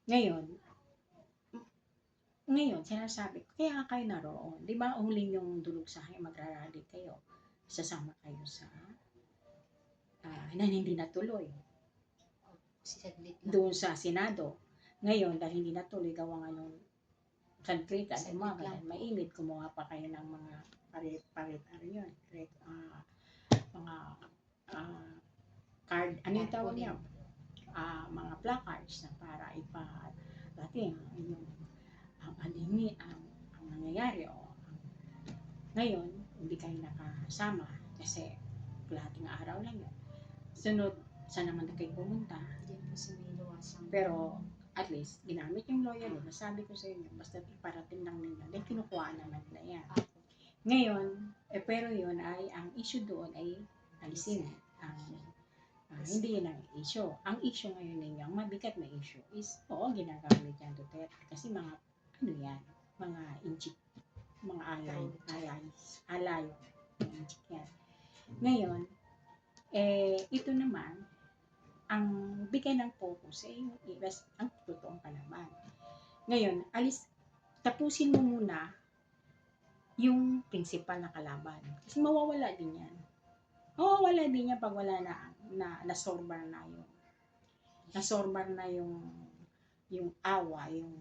Ngayon, ngayon sinasabi ko, kaya nga kayo naroon. Di ba huling yung dulog sa akin, magrarally kayo. Sasama kayo sa na hindi natuloy. Doon sa Senado. Ngayon, dahil hindi natuloy, gawa nga nung saglit at umaga, mainit, kumuha pa kayo ng mga parit-parit, mga card, ano yung tawag niya? Mga placards na para iparating yung ang nangyayari ngayon hindi kayo nakasama kasi kalahating araw lang yun. Sunod, saan naman na kayo pumunta? Pero at least ginamit yung lawyer mo. Nasabi ko sa inyo, basta iparating lang ninyo, then kinukuha naman nila yan. Ngayon, pero yun ay, ang issue doon ay alisin. Hindi yun ang issue. Ang issue ngayon ninyo, ang mabigat na issue is, ginagamit yan Duterte. Kasi mga, mga inchik, mga alay, inchik yan. Ngayon, ito naman, ang bigay ng focus ay ang totoong kalaban. Ngayon, tapusin mo muna yung principal na kalaban. Kasi mawawala din yan. Mawawala din yan pag wala nasorbar yung awa, yung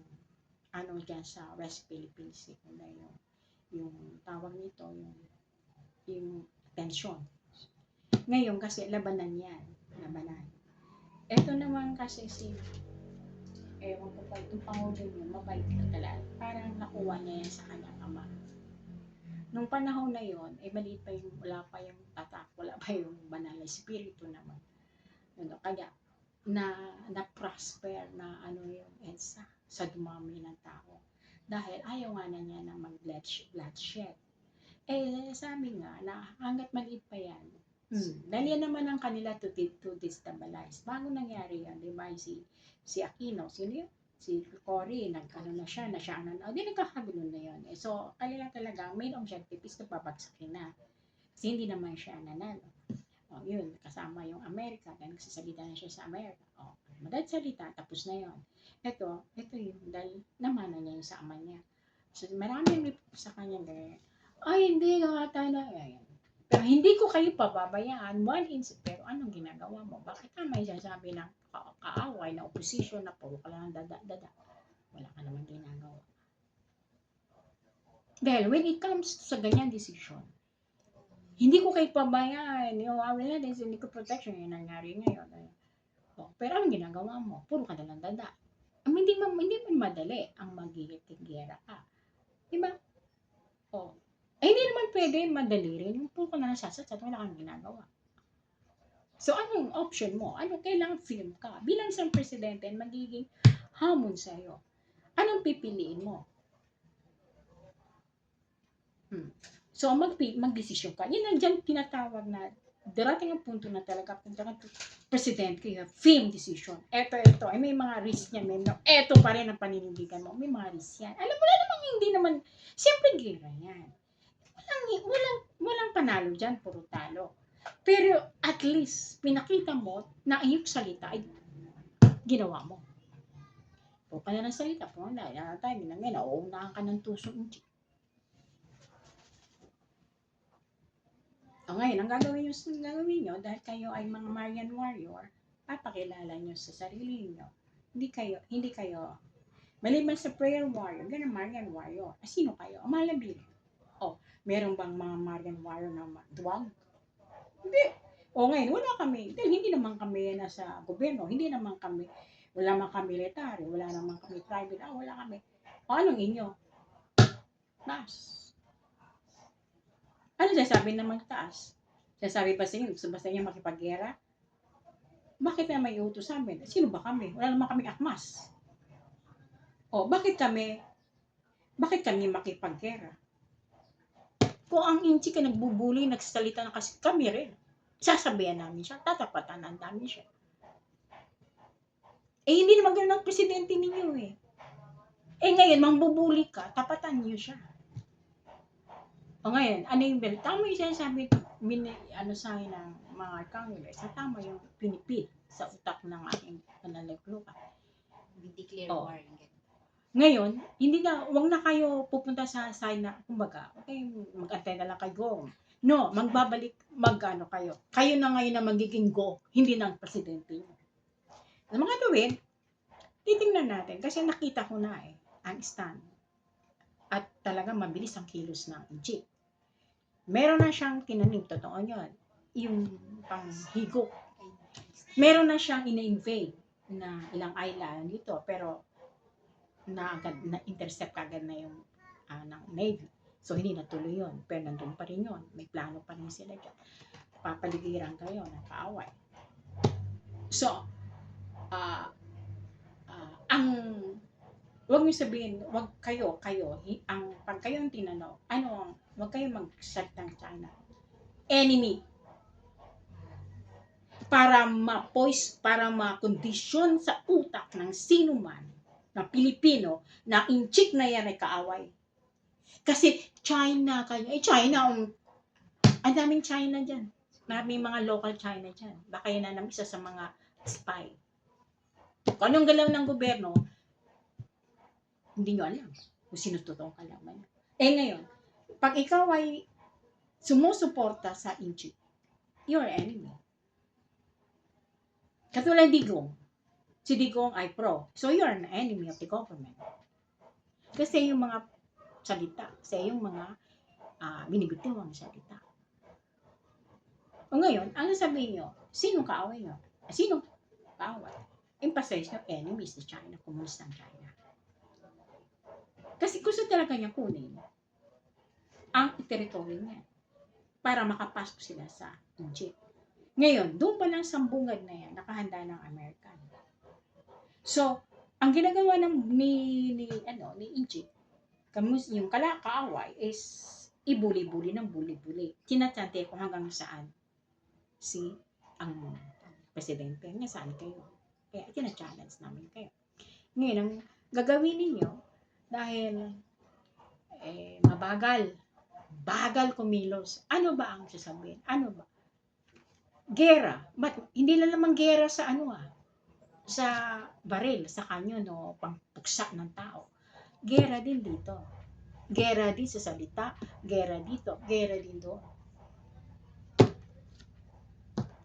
dyan sa West Philippines, yung tawag nito, yung tension. Ngayon kasi labanan yan. Ito naman kasi ewan ko pa, itong Pangulo niyo, mabait na talaga. Parang nakuha niya yan sa kanyang ama. Nung panahon na yon, maliit pa yung, wala pa yung tatak, wala pa yung banal na espiritu naman. Kaya, na-prosper na yung EDSA sa dumami ng tao. Dahil ayaw nga na niya na mag-bloodshed. Sabi nga, na hanggat maliit pa yan, dahil yan naman ang kanila to destabilize. Bago nangyari yan, di ba, si Aquino, sino yun? Si Cory, nagkano na siya, di nagkakagulo na yun. So, kanila talaga, main objective is na babagsakin na. Kasi hindi naman siya nanalo. Yun, kasama yung Amerika, dahil nagsasalita na siya sa Amerika. Madahil salita, tapos na yun. Ito yung, dahil namana niya yung sa ama niya. So, maraming sa kanya, hindi, kakata na, pero hindi ko kayo pababayaan, pero anong ginagawa mo? Bakit may sasabi ng kaaway na opposition na puro ka lang dada? Wala ka naman ginagawa. Dahil when it comes sa ganyan decision, hindi ko kayo pabayaan. Hindi ko protection yung nangyari ngayon. Pero anong ginagawa mo? Puro ka na lang dada. Hindi man madali ang magiging-gera ka. Diba? Hindi naman pwede madali rin. Yung puro ka na nasasatsat, wala kang ginagawa. So, anong option mo? Kailangan film ka. Bilang isang presidente, magiging hamon sa'yo. Anong pipiliin mo? So, mag-desisyon ka. Yan ang dyan tinatawag na darating ang punto na talaga kung presidente kayo, film decision. Ito, may mga risk yan. Ito pa rin ang paninindigan mo. May mga risk yan. Alam mo na namang hindi naman, siyempre gera yan. Walang panalo dyan, puro talo. Pero at least, pinakita mo na iyong salita ay ginawa mo. Puro ka na ng salita, puro na tayo, nauunahan ka ng tusok. Ngayon, ang gagawin nyo, dahil kayo ay mga Marian warrior, papakilala nyo sa sarili nyo. Hindi kayo, maliban sa prayer warrior, ganun Marian warrior. Sino kayo? Malabili. Meron bang mga Marian warrior na duwag? Hindi. Ngayon, wala kami. Dahil hindi naman kami nasa gobyerno, wala naman kami military, wala naman kami private, wala kami. Anong inyo? Taas. Ano sasabi naman taas? Sasabi pa sa inyo, gusto ba sa inyo makipaggera? Bakit na may utos sa amin? Sino ba kami? Wala naman kaming akmas. Bakit kami makipaggera? Kung ang inchi ka nagbubuli, nagsasalita na kasi kami rin. Sasabihan namin siya, tatapatan namin siya. Hindi naman ganun ang presidente ninyo ngayon, mangbubuli ka, tapatan niyo siya. Ngayon, ano yung bill? Tama yung sinasabi, sa akin ng mga Congress, tama yung pinipit sa utak ng aking panalagluka. Oh. Ngayon, hindi na, wag na kayo pupunta sa side na, kumbaga, okay, mag-antay na lang kayo go. No, mag-ano kayo. Kayo na ngayon na magiging go, hindi ng presidente nyo. Ang mga gawin, titingnan natin, kasi nakita ko na ang stand. At talaga mabilis ang kilos ng Egypt. Meron na siyang tinanim, totoo yun, yung panghigop. Meron na siyang ina-invade na ilang island dito, pero na-intercept agad na yung ng Navy. So, hindi natuloy yun. Pero nandun pa rin yun. May plano pa rin sila dyan. Papaligiran kayo ng kaaway. So, huwag niyo sabihin, pag kayong tinanong, huwag kayong mag-set ng China. Enemy. Para ma-kondisyon sa utak ng sino man na Pilipino na inchik na yan ay kaaway. Kasi China kayo. China, ang daming China dyan. Maraming mga local China dyan. Baka yan na isa sa mga spy. Kung anong galaw ng gobyerno, hindi nyo alam kung sino totoong kalaman. Ngayon, pag ikaw ay sumusuporta sa inchik, you're enemy. Katulad Digong. Si Digong ay pro. So, you're an enemy of the government. Kasi yung mga salita, kasi yung mga binibitiwang salita. O ngayon, ano sabihin nyo? Sinong kaaway nyo? Sinong kaaway? Emphasize nyo, enemies ni China, komunistang China. Kasi gusto talaga niya kunin ang teritoryo niya para makapasok sila sa Egypt. Ngayon, doon pa lang sambungad na yan, nakahanda ng American. So, ang ginagawa ni Egypt, yung kaaway is ibuli-buli ng buli-buli. Tinatante ko hanggang saan ang presidente. Hanggang saan kayo. Kaya tina-challenge namin kayo. Ngayon, ang gagawin ninyo, dahil bagal kumilos. Ano ba ang sasabihin? Ano ba? Gera. But hindi lang naman gera sa sa baril, sa kanyon o pangpuksa ng tao. Gera din dito. Gera din sa salita, gera dito, gera din doon.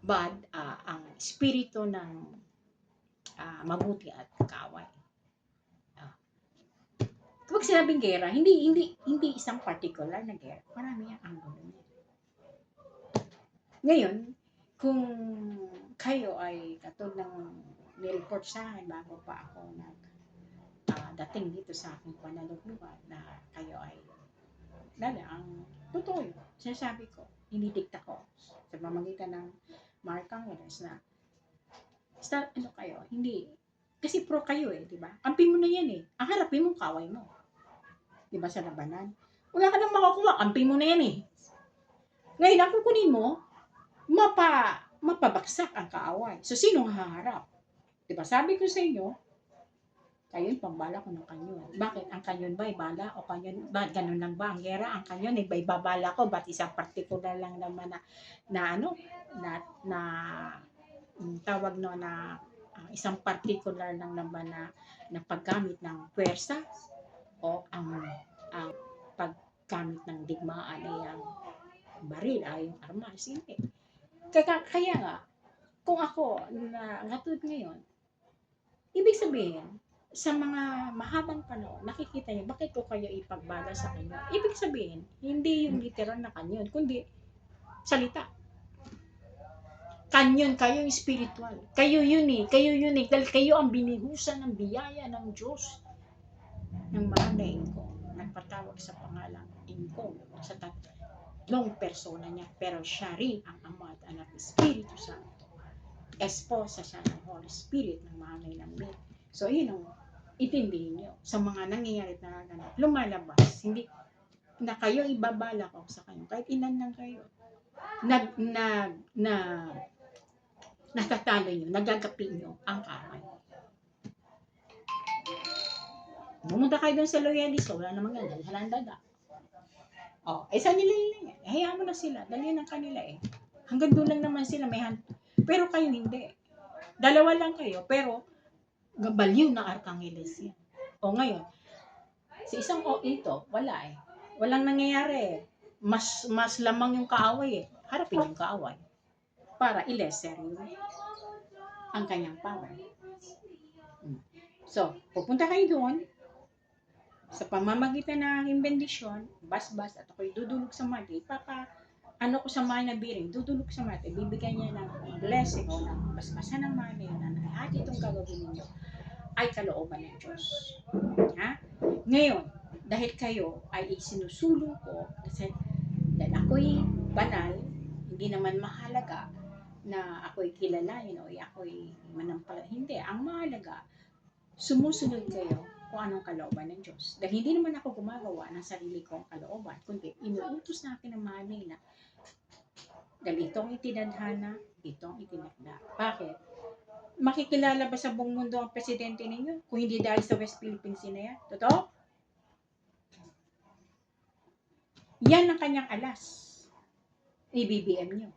But ang espiritu ng mabuti at kaaway. Kapag sinabing gera, hindi isang particular na gera. Marami ang gulo niya. Ngayon, kung kayo ay katulad ng ni-report sa akin bago pa ako dating dito sa aking panaluglugan na kayo ay ang totoo yun. Sinasabi ko, inidikta ko sa pamamagitan ng Mark Angeles na kayo, hindi kasi pro kayo di ba? Kampi mo na yan ang harapin mo kaway mo. Di ba sa labanan? Wala ka nang makakuha, kampi mo na yan Ngayon, ang kukunin mo, mapabaksak ang kaaway. So, sinong haharap? Diba? Sabi ko sa inyo, kayo pambala ko ng kanyon. Bakit? Ang kanyon ba ay bala? O kanyon ba? Ganun lang ba? Ang gera, ang kanyon ay babala ko. Ba't isang particular lang naman tawag na isang particular lang naman na paggamit ng pwersa o ang paggamit ng digmaan ay ang baril ay yung armas. Hindi. Kaya nga, kung ako natulad ngayon, ibig sabihin, sa mga mahabang panahon, nakikita niyo, bakit ko kayo ipagbala sa kanyo? Ibig sabihin, hindi yung literal na kanyon, kundi salita. Kanyon, kayo yung spiritual. Kayo unique. Dahil kayo ang binihusan ng biyaya ng Diyos ng Manay Ingkong. Nagpatawag sa pangalang Ingkong sa tatlong persona niya. Pero siya rin ang Ama at Anak ng Espiritu Santo. Esposa siya ng Holy Spirit ng Manay ng Min. So, yun ang itindihin nyo sa mga nangyayari na naganap. Lumalabas. Hindi na kayo ibabala ko sa kanyo. Kahit ilan lang kayo. Natatalo nyo, nagagapin nyo ang kamay. Pumunta kayo doon sa loyalist, wala namang ganun, halandada. Sa nila yun hayaan mo na sila, dali ng kanila Hanggang doon lang naman sila, pero kayo hindi. Dalawa lang kayo, pero Baliw na Arkangeles yan. O ngayon, sa isang ito, wala eh. Walang nangyayari eh. Mas lamang yung kaaway eh. Harapin yung kaaway. Para i-lesser ang kanyang power. So, pupunta kayo doon, sa pamamagitan ng bendisyon, bas-bas, at ako'y dudulog sa mati, ano ko sa mana biring, dudulog sa mati, bibigyan niya ng blessing o ng basbasan ng mani na lahat itong gagawin ninyo ay kalooban ng Diyos. Ha? Ngayon, dahil kayo ay isinusulong ko, kasi dahil ako'y banal, hindi naman mahalaga na ako'y kilalanin o ako'y manampal. Hindi. Ang mahalaga, sumusunod kayo kung anong kalooban ng Diyos. Dahil hindi naman ako gumagawa ng sarili kong kalooban, kundi inuutos natin ng Manila. Dahil itong itinadhana, itong itinakda. Bakit? Makikilala ba sa buong mundo ang presidente ninyo kung hindi dahil sa West Philippines na yan? Totoo? Yan ang kanyang alas. I-BBM nyo.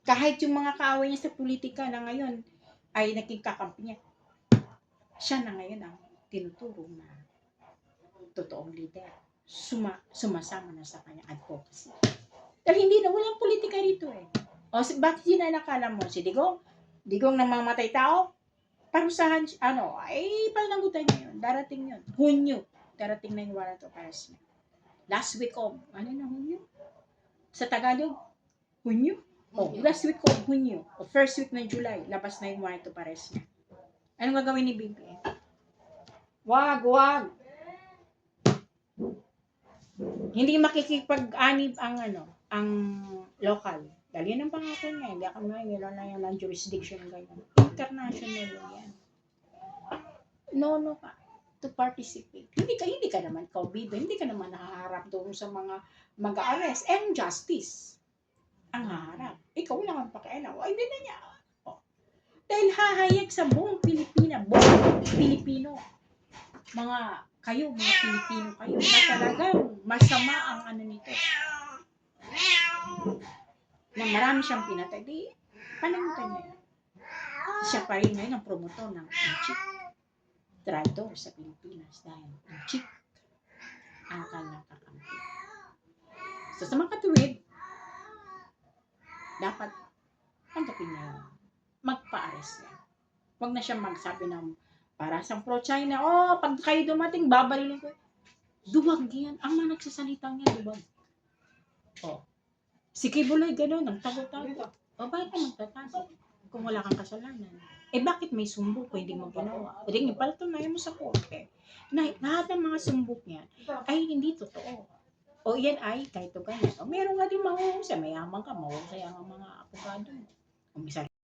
Kahit yung mga kaaway niya sa politika na ngayon ay naging kakampi niya, siya na ngayon ang tinuturo na totoong leader. Sumasama na sa kanyang advocacy. Dahil hindi na, walang politika rito eh. O bakit yun ang nakala mo? Si Digong namamatay tao? Parusahan, ay pananagutan niya yun. Darating yun. Hunyo. Darating na yung warrant of arrest niya. Last week of, Hunyo? Sa Tagalog, Hunyo? Last week of Hunyo. O first week ng July, labas na yung warrant of arrest niya. Anong gagawin ni BBM? Wag. Hindi makikipag-anib ang local. Dahil yan ang pangako niya. Hindi ako nila yan ang jurisdiction ganyan. International yan. No ka. To participate. Hindi ka naman BBM. Hindi ka naman nakaharap doon sa mga mag-arrest. And justice. Ang haharap. Ikaw lang ang pakialam. Ay, hindi na niya. Dahil hahayag sa buong buong Pilipino. Mga Pilipino kayo, na talagang masama ang nito. Na marami siyang pinatay. Di, panamutan niya. Siya pa rin ngayon ang promotor ng chick. Traidor sa Pilipinas dahil ang chick ang kanyang kakampi. So, sa mga katuwid, dapat tanggapin niya yun. Magpa-arrest yan. Huwag na siya magsabi ng para sa pro-China, pag kayo dumating, babarilin ko. Duwag yan. Ang mga nagsasalitang yan, duwag. Si Kibuloy, gano'n, ang tago-tago. Bakit ka magtatago kung wala kang kasalanan? Bakit may sumbok kung hindi mo ginawa? Pwede palatunayan mo sa korte na lahat ng mga sumbok niya ay hindi totoo. Yan ay kahit o ganyan. Meron nga din mahuhusay. Mayaman ka, mahuhusay ang mga abogado mo.